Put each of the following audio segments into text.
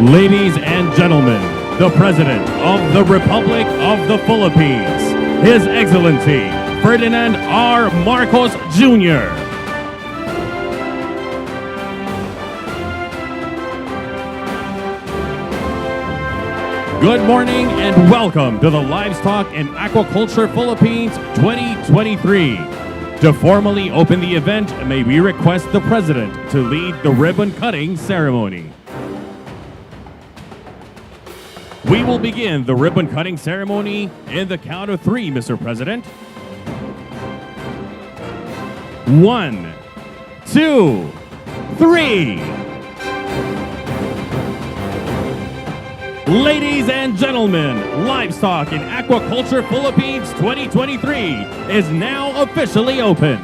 Ladies and gentlemen, the President of the Republic of the Philippines, His Excellency Ferdinand R. Marcos Jr. Good morning and welcome to the Livestock and Aquaculture Philippines 2023. To formally open the event, may we request the President to lead the ribbon-cutting ceremony. We will begin the ribbon-cutting ceremony in the count of 3, Mr. President. 1, 2, 3. Ladies and gentlemen, Livestock and Aquaculture Philippines 2023 is now officially open.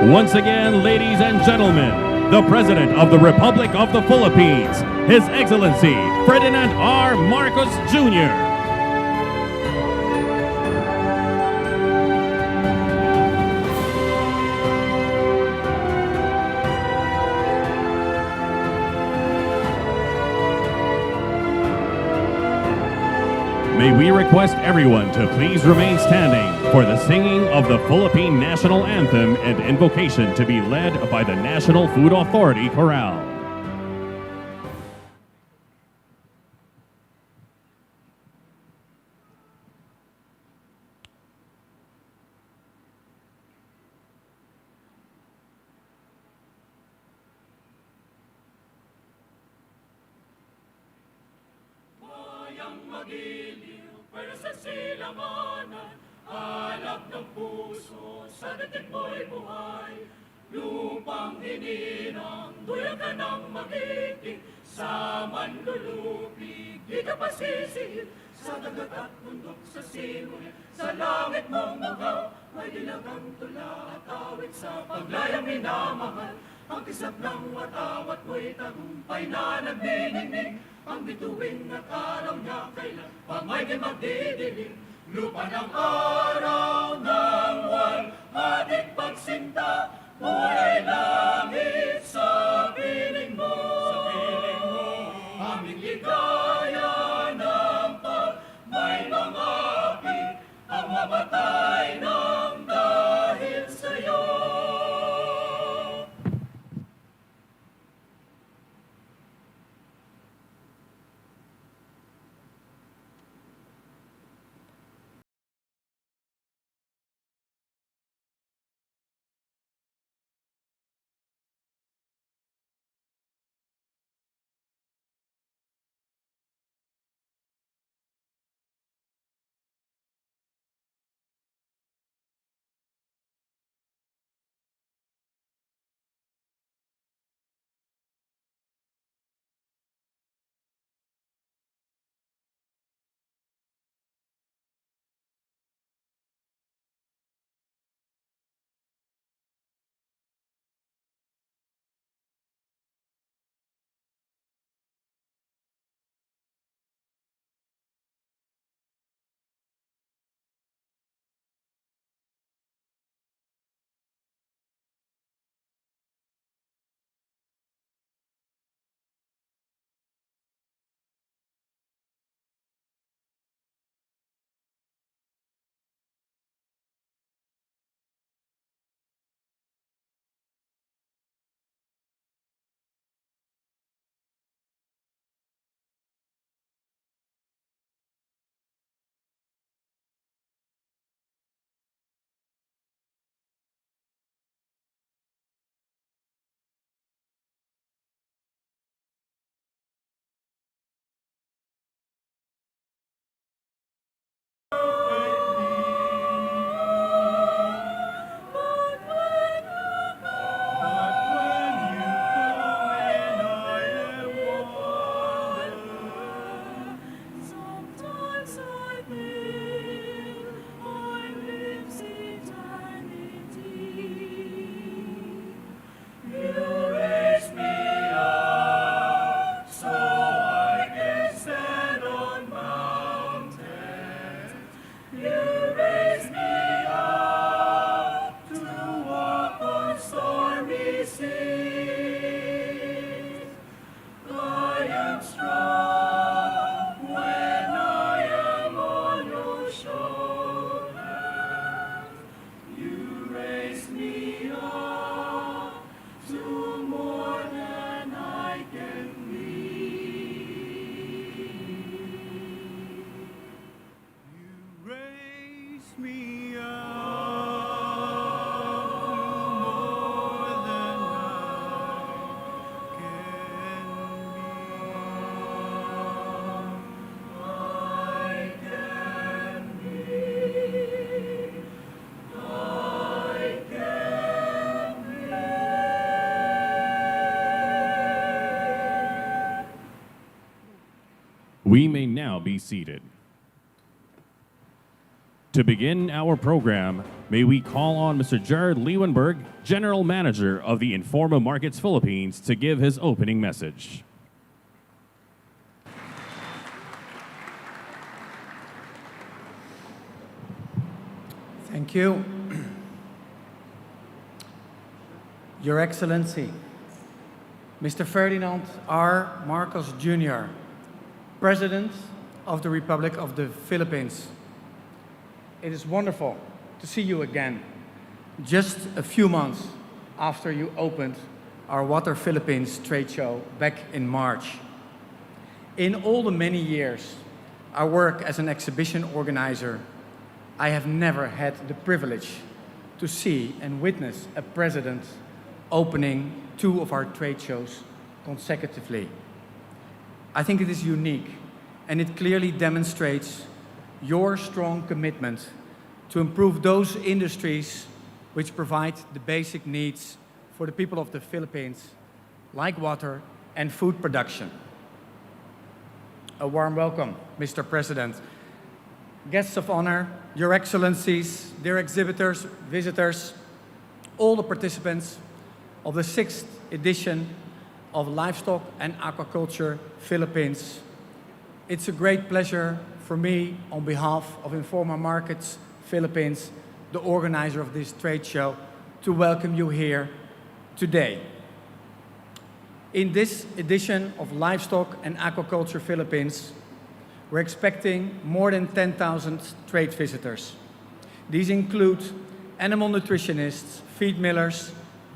Once again, ladies and gentlemen, the President of the Republic of the Philippines, His Excellency Ferdinand R. Marcos Jr. May we request everyone to please remain standing for the singing of the Philippine National Anthem and invocation to be led by the National Food Authority Chorale. Magiliw, pero sa silanganan, alab ng puso, sa dating mo'y buhay. Lupang hininang, duyan ka ng magiting, sa manlulupig, di ka pasisihil. Sa dagat at bundok, sa simoy, sa langit mong magaw, may dilagang tula at awit sa paglayang minamahal. Ang kisap ng watawat mo'y tagumpay na nagniningning, ang bituin at araw niya kailan pa may di magdidilim. Lupa ng araw ng walhating pagsinta, buhay langit sa piling mo. Aming ligaya ng pag may mga api, ang mamatay ng dahil sa'yo. We may now be seated. To begin our program, may we call on Mr. Jared Leeuwenberg, General Manager of the Informa Markets Philippines, to give his opening message. Thank you. Your Excellency, Mr. Ferdinand R. Marcos Jr., President of the Republic of the Philippines. It is wonderful to see you again, just a few months after you opened our Water Philippines trade show back in March. In all the many years I work as an exhibition organizer, I have never had the privilege to see and witness a president opening 2 of our trade shows consecutively. I think it is unique, and it clearly demonstrates your strong commitment to improve those industries which provide the basic needs for the people of the Philippines, like water and food production. A warm welcome, Mr. President. Guests of honor, Your Excellencies, dear exhibitors, visitors, all the participants of the 6th edition of Livestock and Aquaculture Philippines. It's a great pleasure for me, on behalf of Informa Markets Philippines, the organizer of this trade show, to welcome you here today. In this edition of Livestock and Aquaculture Philippines, we're expecting more than 10,000 trade visitors. These include animal nutritionists, feed millers,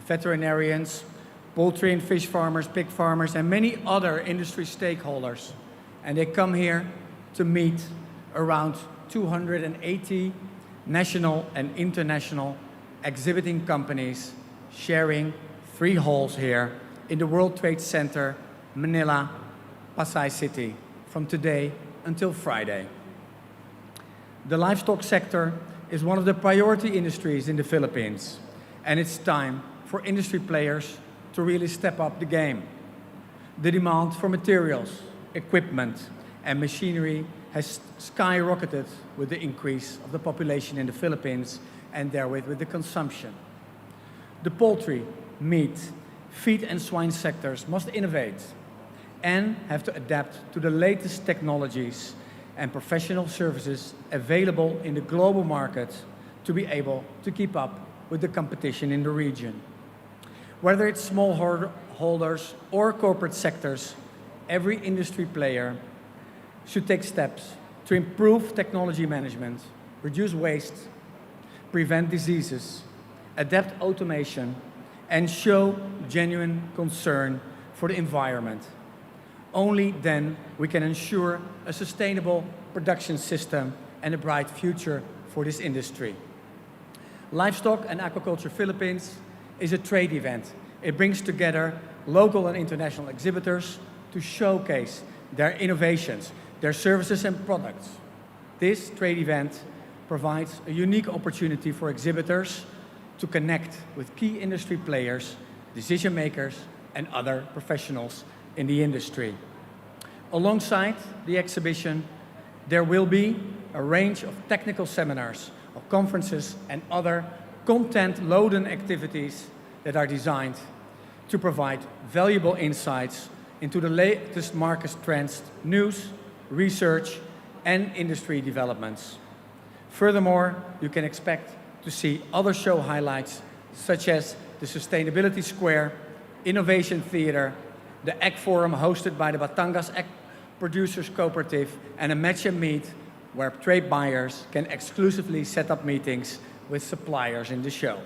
veterinarians, poultry and fish farmers, pig farmers, and many other industry stakeholders. And they come here to meet around 280 national and international exhibiting companies sharing 3 halls here in the World Trade Center, Manila, Pasay City, from today until Friday. The livestock sector is one of the priority industries in the Philippines, and it's time for industry players to really step up the game. The demand for materials, equipment, and machinery has skyrocketed with the increase of the population in the Philippines and therewith with the consumption. The poultry, meat, feed and swine sectors must innovate and have to adapt to the latest technologies and professional services available in the global market to be able to keep up with the competition in the region. Whether it's smallholders or corporate sectors, every industry player should take steps to improve technology management, reduce waste, prevent diseases, adapt automation, and show genuine concern for the environment. Only then we can ensure a sustainable production system and a bright future for this industry. Livestock and Aquaculture Philippines is a trade event. It brings together local and international exhibitors to showcase their innovations, their services and products. This trade event provides a unique opportunity for exhibitors to connect with key industry players, decision makers, and other professionals in the industry. Alongside the exhibition, there will be a range of technical seminars, of conferences, and other content-laden activities that are designed to provide valuable insights into the latest market trends, news, research, and industry developments. Furthermore, you can expect to see other show highlights such as the Sustainability Square, Innovation Theater, the Egg Forum hosted by the Batangas Egg Producers Cooperative, and a match and meet where trade buyers can exclusively set up meetings with suppliers in the show.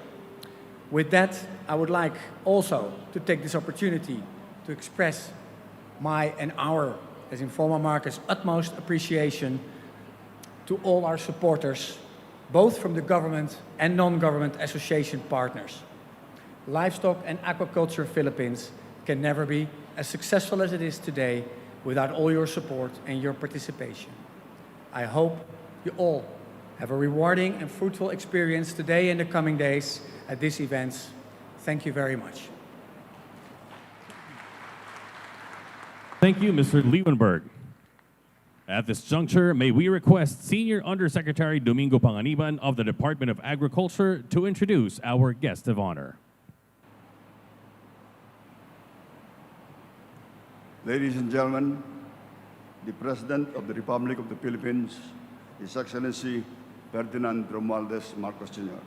With that, I would like also to take this opportunity to express my and our, as Informa Markets, utmost appreciation to all our supporters, both from the government and non-government association partners. Livestock and Aquaculture Philippines can never be as successful as it is today without all your support and your participation. I hope you all have a rewarding and fruitful experience today and the coming days at these events. Thank you very much. Thank you, Mr. Leeuwenberg. At this juncture, may we request Senior Undersecretary Domingo Panganiban of the Department of Agriculture to introduce our guest of honor. Ladies and gentlemen, the President of the Republic of the Philippines, His Excellency Ferdinand Romualdez Marcos Jr.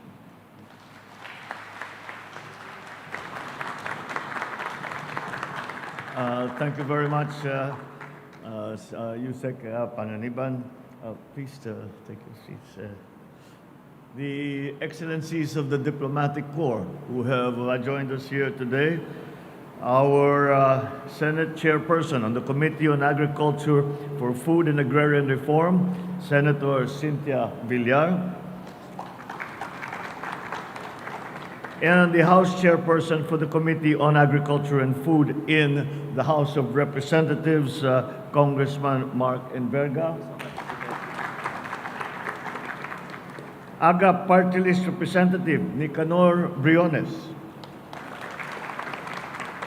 Thank you very much, Yusek Panganiban. Please take your seats. The Excellencies of the Diplomatic Corps who have joined us here today, our Senate Chairperson on the Committee on Agriculture for Food and Agrarian Reform, Senator Cynthia Villar, and the House Chairperson for the Committee on Agriculture and Food in the House of Representatives, Congressman Mark Enverga. AGA Party List Representative Nicanor Briones.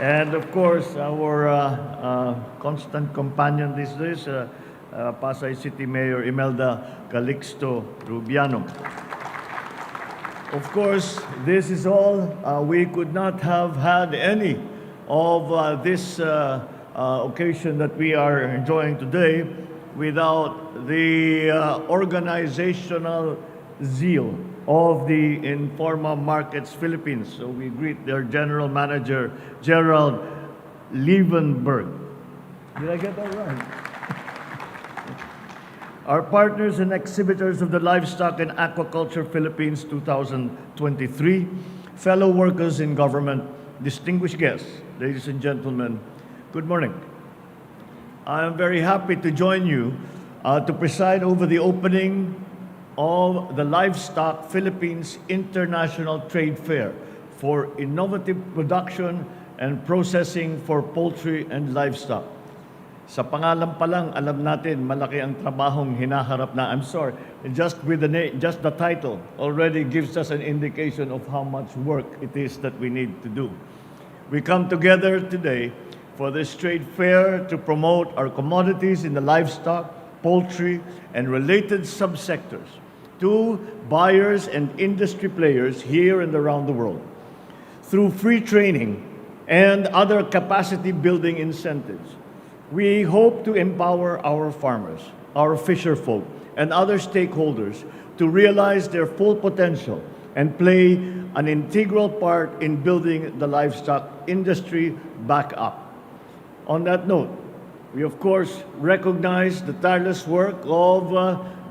And of course, our constant companion these days, Pasay City Mayor Imelda Calixto Rubiano. Of course, this is all. We could not have had any of this occasion that we are enjoying today without the organizational zeal of the Informa Markets Philippines. So we greet their General Manager, Gerald Liebenberg. Did I get that right? Our partners and exhibitors of the Livestock and Aquaculture Philippines 2023, fellow workers in government, distinguished guests, ladies and gentlemen, good morning. I am very happy to join you to preside over the opening of the Livestock Philippines International Trade Fair for innovative production and processing for poultry and livestock. Sa pangalan pa lang, alam natin malaki ang trabahong hinaharap na. I'm sorry, just with the name, just the title already gives us an indication of how much work it is that we need to do. We come together today for this trade fair to promote our commodities in the livestock, poultry, and related subsectors to buyers and industry players here and around the world. Through free training and other capacity building incentives, we hope to empower our farmers, our fisherfolk, and other stakeholders to realize their full potential and play an integral part in building the livestock industry back up. On that note, we of course recognize the tireless work of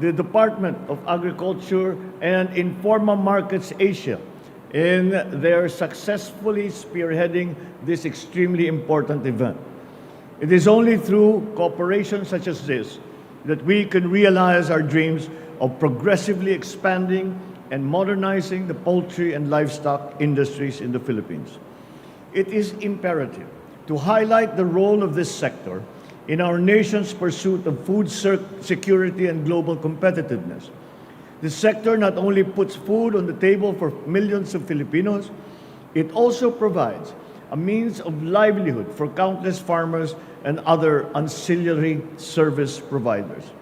the Department of Agriculture and Informa Markets Asia in their successfully spearheading this extremely important event. It is only through cooperation such as this that we can realize our dreams of progressively expanding and modernizing the poultry and livestock industries in the Philippines. It is imperative to highlight the role of this sector in our nation's pursuit of food security and global competitiveness. This sector not only puts food on the table for millions of Filipinos, it also provides a means of livelihood for countless farmers and other ancillary service providers.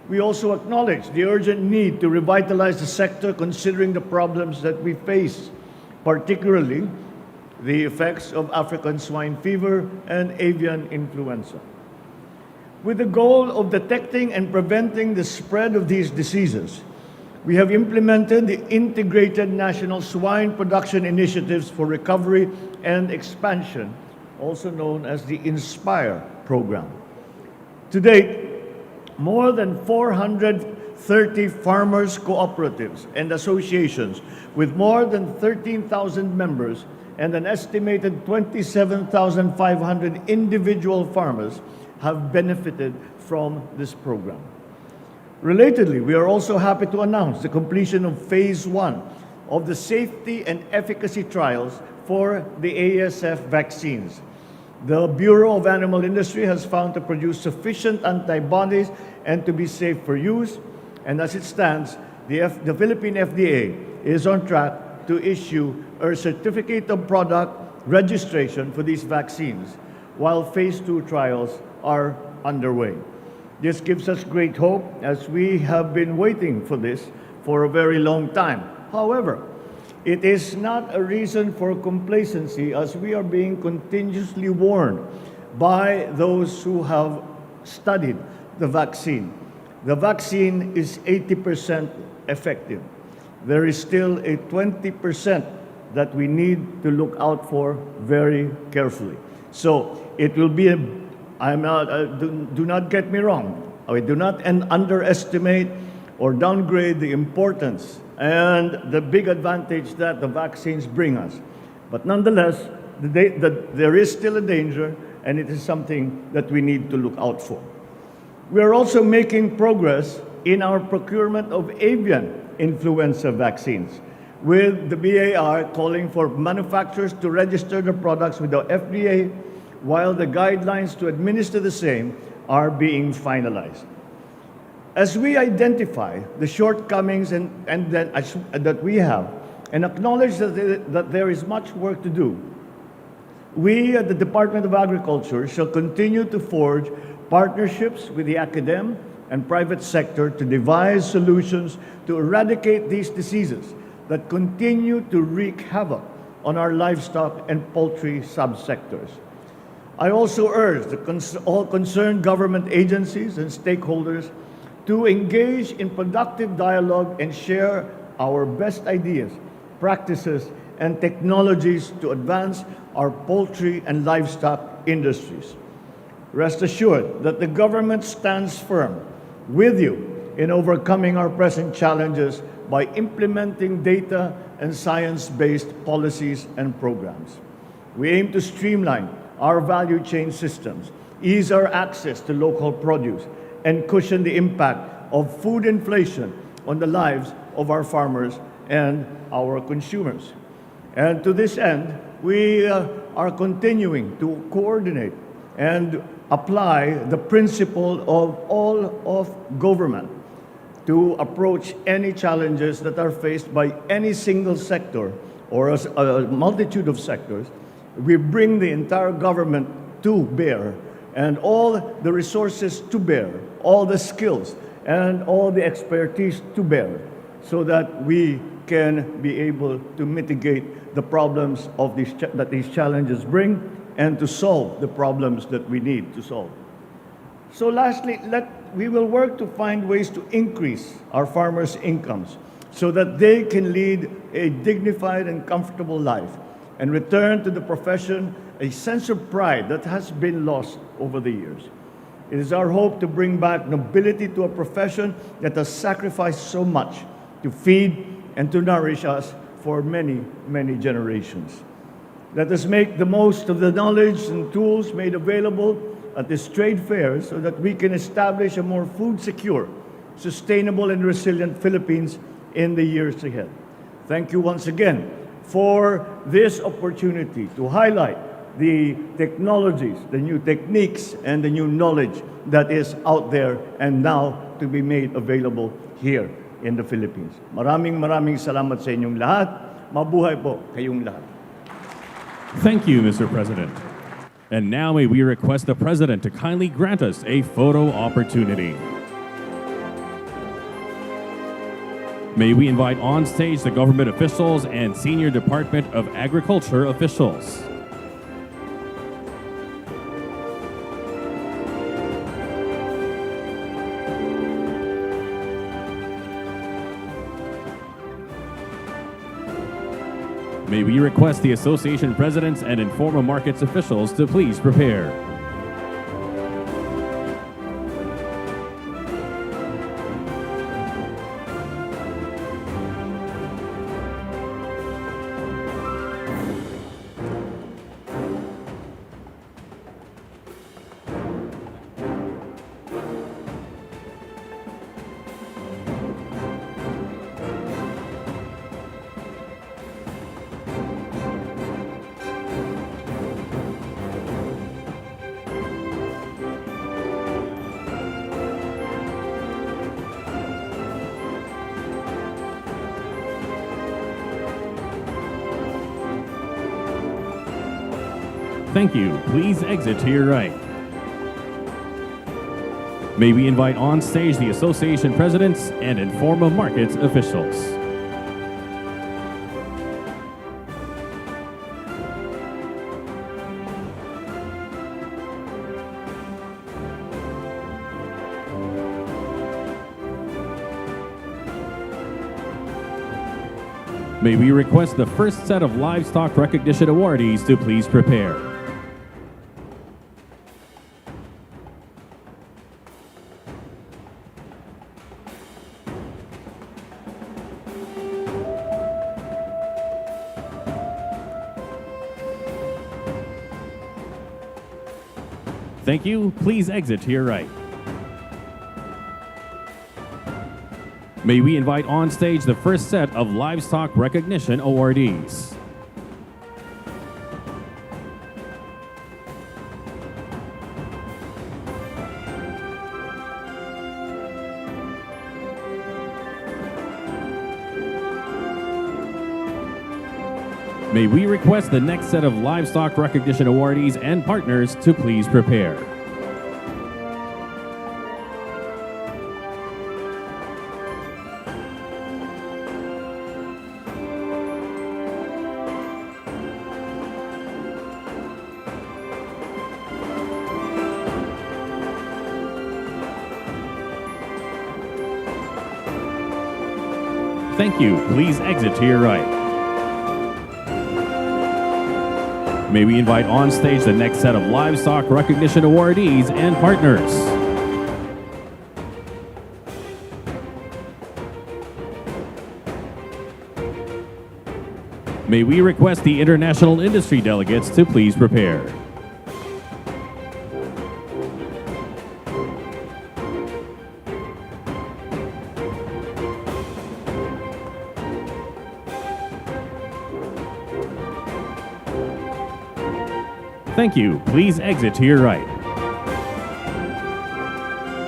We also acknowledge the urgent need to revitalize the sector considering the problems that we face, particularly the effects of African swine fever and avian influenza. With the goal of detecting and preventing the spread of these diseases, we have implemented the Integrated National Swine Production Initiatives for Recovery and Expansion, also known as the INSPIRE program. To date, more than 430 farmers' cooperatives and associations with more than 13,000 members and an estimated 27,500 individual farmers have benefited from this program. Relatedly, we are also happy to announce the completion of Phase 1 of the safety and efficacy trials for the ASF vaccines. The Bureau of Animal Industry has found to produce sufficient antibodies and to be safe for use, and as it stands, the Philippine FDA is on track to issue a certificate of product registration for these vaccines, while Phase 2 trials are underway. This gives us great hope as we have been waiting for this for a very long time. However, it is not a reason for complacency as we are being continuously warned by those who have studied the vaccine. The vaccine is 80% effective. There is still a 20% that we need to look out for very carefully. So it will be do not get me wrong. I do not underestimate or downgrade the importance and the big advantage that the vaccines bring us. But nonetheless, there is still a danger, and it is something that we need to look out for. We are also making progress in our procurement of avian influenza vaccines, with the BAR calling for manufacturers to register their products with the FDA, while the guidelines to administer the same are being finalized. As we identify the shortcomings that we have and acknowledge that there is much work to do, we at the Department of Agriculture shall continue to forge partnerships with the academic and private sector to devise solutions to eradicate these diseases that continue to wreak havoc on our livestock and poultry subsectors. I also urge all concerned government agencies and stakeholders to engage in productive dialogue and share our best ideas, practices, and technologies to advance our poultry and livestock industries. Rest assured that the government stands firm with you in overcoming our present challenges by implementing data and science-based policies and programs. We aim to streamline our value chain systems, ease our access to local produce, and cushion the impact of food inflation on the lives of our farmers and our consumers. And to this end, we are continuing to coordinate and apply the principle of all of government to approach any challenges that are faced by any single sector or a multitude of sectors. We bring the entire government to bear and all the resources to bear, all the skills and all the expertise to bear, so that we can be able to mitigate the problems of that these challenges bring and to solve the problems that we need to solve. So lastly, we will work to find ways to increase our farmers' incomes so that they can lead a dignified and comfortable life and return to the profession a sense of pride that has been lost over the years. It is our hope to bring back nobility to a profession that has sacrificed so much to feed and to nourish us for many, many generations. Let us make the most of the knowledge and tools made available at this trade fair so that we can establish a more food secure, sustainable, and resilient Philippines in the years ahead. Thank you once again for this opportunity to highlight the technologies, the new techniques, and the new knowledge that is out there and now to be made available here in the Philippines. Maraming salamat sa inyong lahat. Mabuhay po kayong lahat. Thank you, Mr. President. And now may we request the President to kindly grant us a photo opportunity. May we invite on stage the government officials and senior Department of Agriculture officials. May we request the association presidents and informal markets officials to please prepare. Thank you. Please exit to your right. May we invite on stage the association presidents and Informa Markets officials. May we request the first set of livestock recognition awardees to please prepare. Thank you. Please exit to your right. May we invite on stage the first set of livestock recognition awardees. May we request the next set of livestock recognition awardees and partners to please prepare. Thank you. Please exit to your right. May we invite on stage the next set of livestock recognition awardees and partners. May we request the international industry delegates to please prepare. Thank you. Please exit to your right.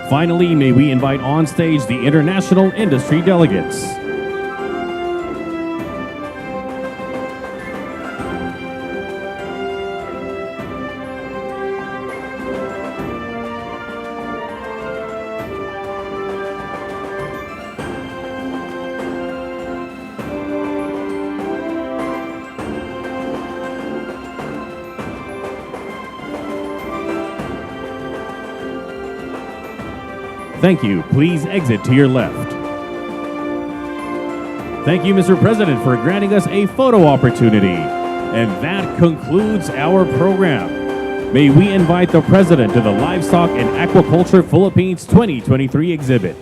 Finally, may we invite on stage the international industry delegates. Thank you. Please exit to your left. Thank you, Mr. President, for granting us a photo opportunity. And that concludes our program. May we invite the President to the Livestock and Aquaculture Philippines 2023 exhibit.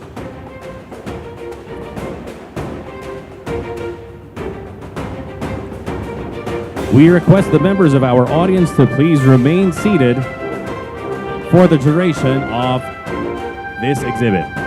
We request the members of our audience to please remain seated for the duration of this exhibit.